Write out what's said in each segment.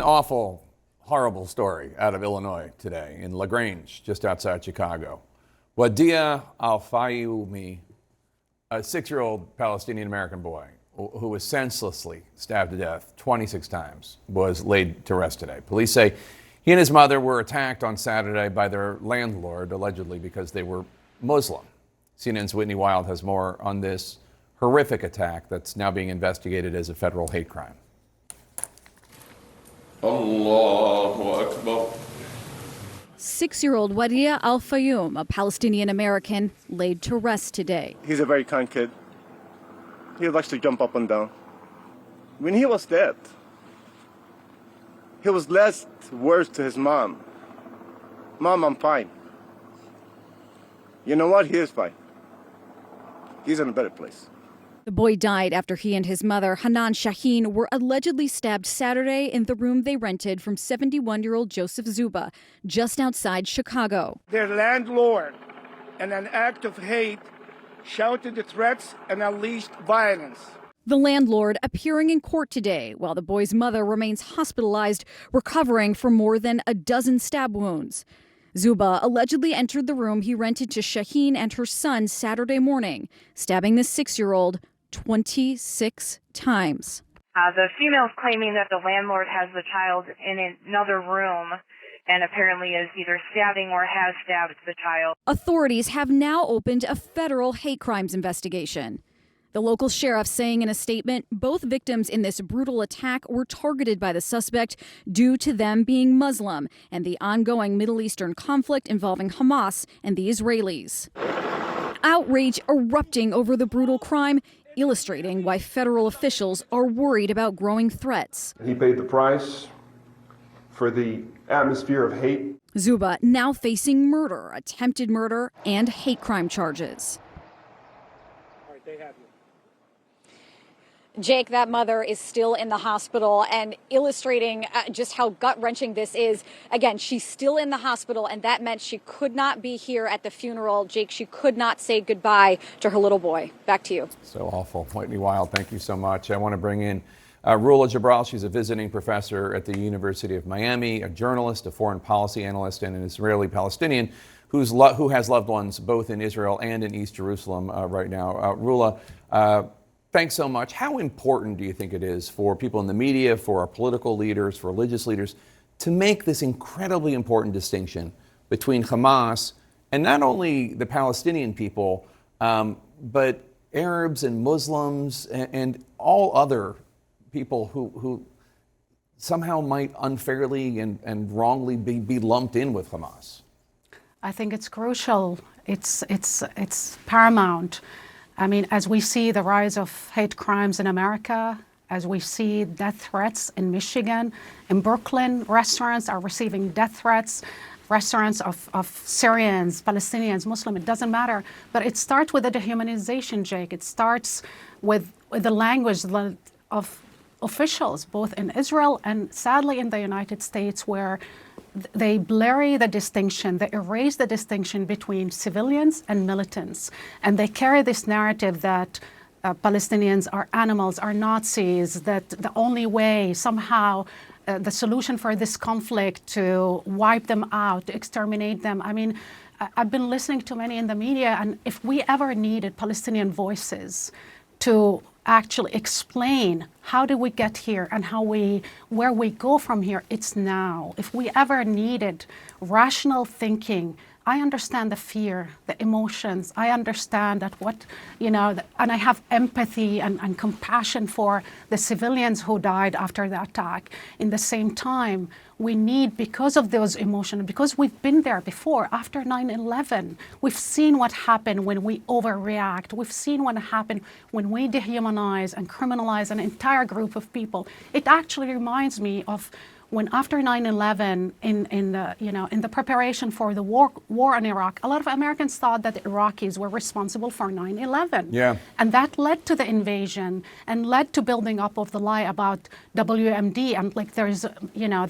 awful, horrible story out of Illinois today in LaGrange, just outside Chicago. Wadea Al-Fayoumi, a 6-year-old Palestinian-American boy who was senselessly stabbed to death 26 times, was laid to rest today. Police say he and his mother were attacked on Saturday by their landlord, allegedly because they were Muslim. CNN's Whitney Wild has more on this horrific attack that's now being investigated as a federal hate crime. Allahu Akbar. 6-year-old Wadea Al-Fayoum, a Palestinian-American, laid to rest today. He's a very kind kid. He likes to jump up and down. When he was dead, he was last words to his mom. Mom, I'm fine. You know what? He is fine. He's in a better place. The boy died after he and his mother, Hanan Shaheen, were allegedly stabbed Saturday in the room they rented from 71-year-old Joseph Zuba, just outside Chicago. Their landlord, in an act of hate, shouted the threats and unleashed violence. The landlord appearing in court today, while the boy's mother remains hospitalized, recovering from more than a dozen stab wounds. Zuba allegedly entered the room he rented to Shaheen and her son Saturday morning, stabbing the 6-year-old 26 times. The female's claiming that the landlord has the child in another room and apparently is either stabbing or has stabbed the child. Authorities have now opened a federal hate crimes investigation. The local sheriff saying in a statement, both victims in this brutal attack were targeted by the suspect due to them being Muslim and the ongoing Middle Eastern conflict involving Hamas and the Israelis. Outrage erupting over the brutal crime, illustrating why federal officials are worried about growing threats. He paid the price for the atmosphere of hate. Zuba now facing murder, attempted murder, and hate crime charges. All right, they have you. Jake, that mother is still in the hospital, and illustrating just how gut-wrenching this is. Again, she's still in the hospital, and that meant she could not be here at the funeral. Jake, she could not say goodbye to her little boy. Back to you. So awful. Whitney Wild, thank you so much. I want to bring in Roula Jabral. She's a visiting professor at the University of Miami, a journalist, a foreign policy analyst, and an Israeli-Palestinian who has loved ones both in Israel and in East Jerusalem right now. Roula, thanks so much. How important do you think it is for people in the media, for our political leaders, for religious leaders, to make this incredibly important distinction between Hamas and not only the Palestinian people, but Arabs and Muslims and all other people who somehow might unfairly and wrongly be lumped in with Hamas? I think it's crucial. It's paramount. I mean, as we see the rise of hate crimes in America, as we see death threats in Michigan, in Brooklyn, restaurants are receiving death threats, restaurants of Syrians, Palestinians, Muslim, it doesn't matter. But it starts with the dehumanization, Jake. It starts with the language of officials, both in Israel and sadly in the United States, where they blurry the distinction, they erase the distinction between civilians and militants. And they carry this narrative that Palestinians are animals, are Nazis, that the only way somehow the solution for this conflict to wipe them out, to exterminate them. I mean, I've been listening to many in the media, and if we ever needed Palestinian voices to actually explain how did we get here and where we go from here, it's now. If we ever needed rational thinking, I understand the fear, the emotions. I understand that and I have empathy and compassion for the civilians who died after the attack. In the same time, we need, because of those emotions, because we've been there before, after 9/11, we've seen what happened when we overreact. We've seen what happened when we dehumanize and criminalize an entire group of people. It actually reminds me of when after 9/11, in the preparation for the war in Iraq, a lot of Americans thought that the Iraqis were responsible for 9/11. Yeah. And that led to the invasion and led to building up of the lie about WMD and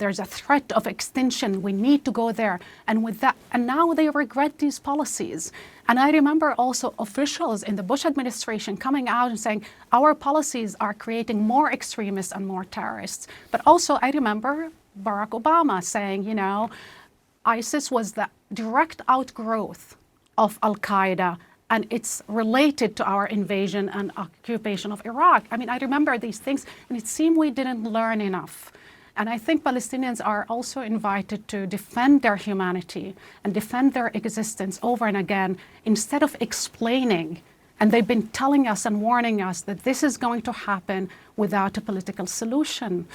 there's a threat of extinction. We need to go there. And with that, and now they regret these policies. And I remember also officials in the Bush administration coming out and saying, our policies are creating more extremists and more terrorists. But also I remember Barack Obama saying, you know, ISIS was the direct outgrowth of Al-Qaeda, and it's related to our invasion and occupation of Iraq. I mean, I remember these things, and it seemed we didn't learn enough. And I think Palestinians are also invited to defend their humanity and defend their existence over and again, instead of explaining. And they've been telling us and warning us that this is going to happen without a political solution.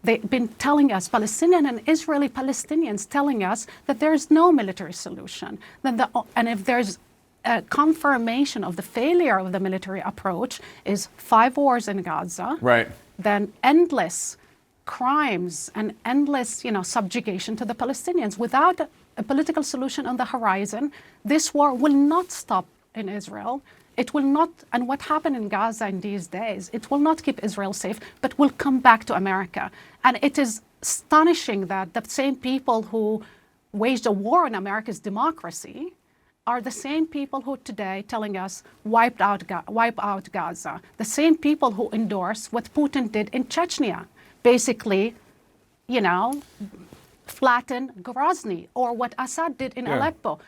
They've been telling us, Palestinian and Israeli Palestinians telling us that there is no military solution. And if there's a confirmation of the failure of the military approach is 5 wars in Gaza, Right. then endless crimes and endless, you know, subjugation to the Palestinians. Without a political solution on the horizon, this war will not stop in Israel. It will not, and what happened in Gaza in these days, it will not keep Israel safe, but will come back to America. And it is astonishing that the same people who waged a war on America's democracy are the same people who today telling us wipe out Gaza. The same people who endorse what Putin did in Chechnya. Basically, you know, flatten Grozny, or what Assad did in Aleppo.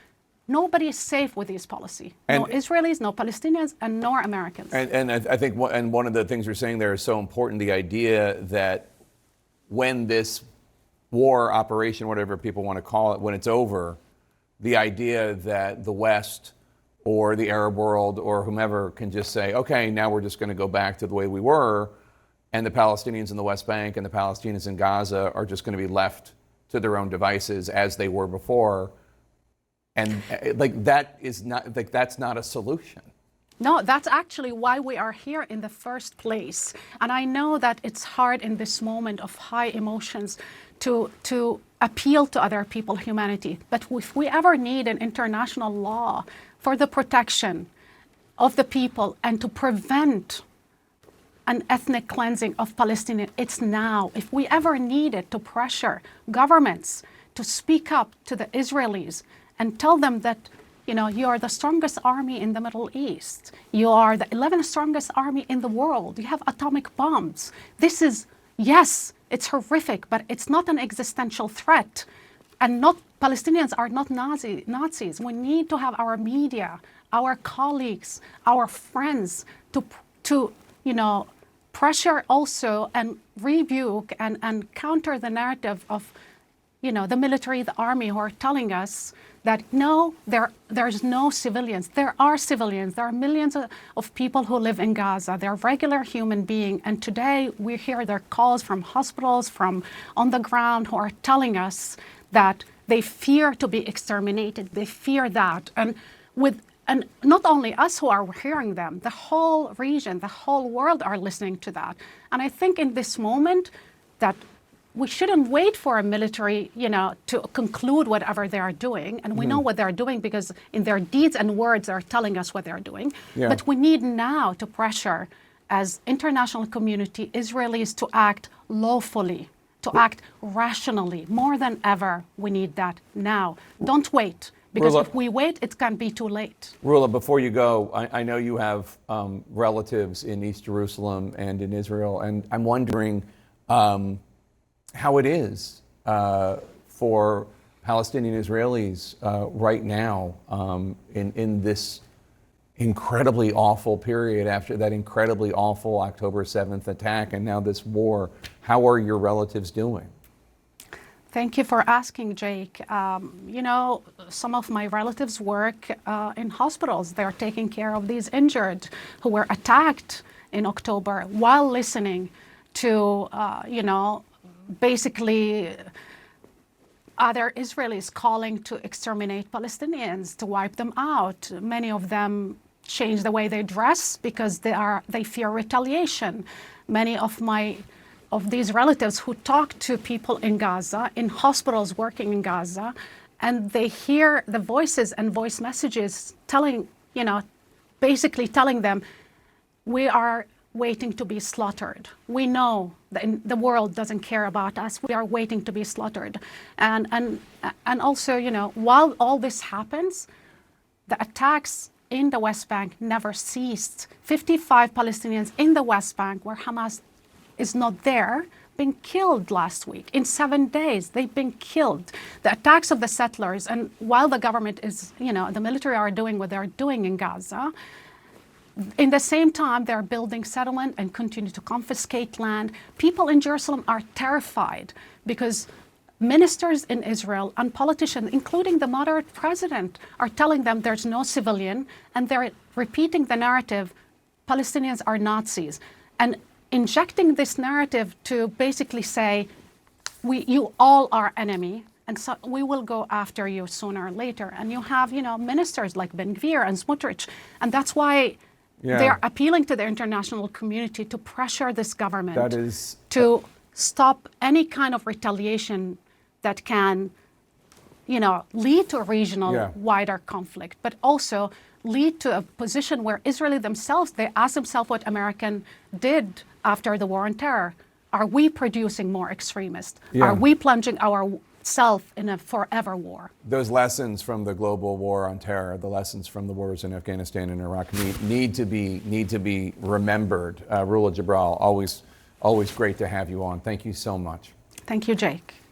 Nobody is safe with this policy. No Israelis, no Palestinians, and nor Americans. And I think one of the things we're saying there is so important, the idea that when this war operation, whatever people want to call it, when it's over, the idea that the West or the Arab world or whomever can just say, okay, now we're just going to go back to the way we were, and the Palestinians in the West Bank and the Palestinians in Gaza are just going to be left to their own devices as they were before. And like that is not, like that's not a solution. No, that's actually why we are here in the first place. And I know that it's hard in this moment of high emotions to appeal to other people's humanity. But if we ever need an international law for the protection of the people and to prevent an ethnic cleansing of Palestinians, it's now. If we ever needed to pressure governments to speak up to the Israelis and tell them that, you know, you are the strongest army in the Middle East. You are the 11th strongest army in the world. You have atomic bombs. This is, yes, it's horrific, but it's not an existential threat. And not Palestinians are not Nazis. We need to have our media, our colleagues, our friends to you know, pressure also and rebuke and counter the narrative of, you know, the military, the army who are telling us that no, there's no civilians. There are civilians. There are millions of people who live in Gaza. They're regular human beings. And today we hear their calls from hospitals, from on the ground, who are telling us that they fear to be exterminated. They fear that. And not only us who are hearing them, the whole region, the whole world are listening to that. And I think in this moment that we shouldn't wait for a military, you know, to conclude whatever they are doing. And we know what they're doing because in their deeds and words, they're telling us what they're doing. Yeah. But we need now to pressure, as international community, Israelis to act lawfully, to act rationally. More than ever, we need that now. Don't wait. Because Rula, if we wait, it can be too late. Rula, before you go, I know you have relatives in East Jerusalem and in Israel, and I'm wondering how it is for Palestinian Israelis right now in this incredibly awful period after that incredibly awful October 7th attack and now this war. How are your relatives doing? Thank you for asking, Jake. You know, some of my relatives work in hospitals. They're taking care of these injured who were attacked in October while listening to, you know, basically other Israelis calling to exterminate Palestinians, to wipe them out. Many of them change the way they dress because they fear retaliation. Many of these relatives who talk to people in Gaza, in hospitals working in Gaza, and they hear the voices and voice messages telling, you know, basically telling them, we are waiting to be slaughtered. We know that the world doesn't care about us. We are waiting to be slaughtered. And also, you know, while all this happens, the attacks in the West Bank never ceased. 55 Palestinians in the West Bank where Hamas is not there, been killed last week. In 7 days, they've been killed. The attacks of the settlers, and while the government is, the military are doing what they're doing in Gaza, in the same time, they're building settlement and continue to confiscate land. People in Jerusalem are terrified because ministers in Israel and politicians, including the moderate president, are telling them there's no civilian, and they're repeating the narrative, Palestinians are Nazis, and injecting this narrative to basically say, you all are enemy, and so we will go after you sooner or later. And you have, ministers like Ben-Gvir and Smotrich, and that's why they're appealing to the international community to pressure this government to stop any kind of retaliation that can, lead to a regional wider conflict, but also lead to a position where Israelis themselves, they ask themselves what American did after the war on terror. Are we producing more extremists? Are we plunging ourselves in a forever war? Those lessons from the global war on terror, the lessons from the wars in Afghanistan and Iraq need to be remembered. Roula Jibral, always great to have you on. Thank you so much. Thank you, Jake.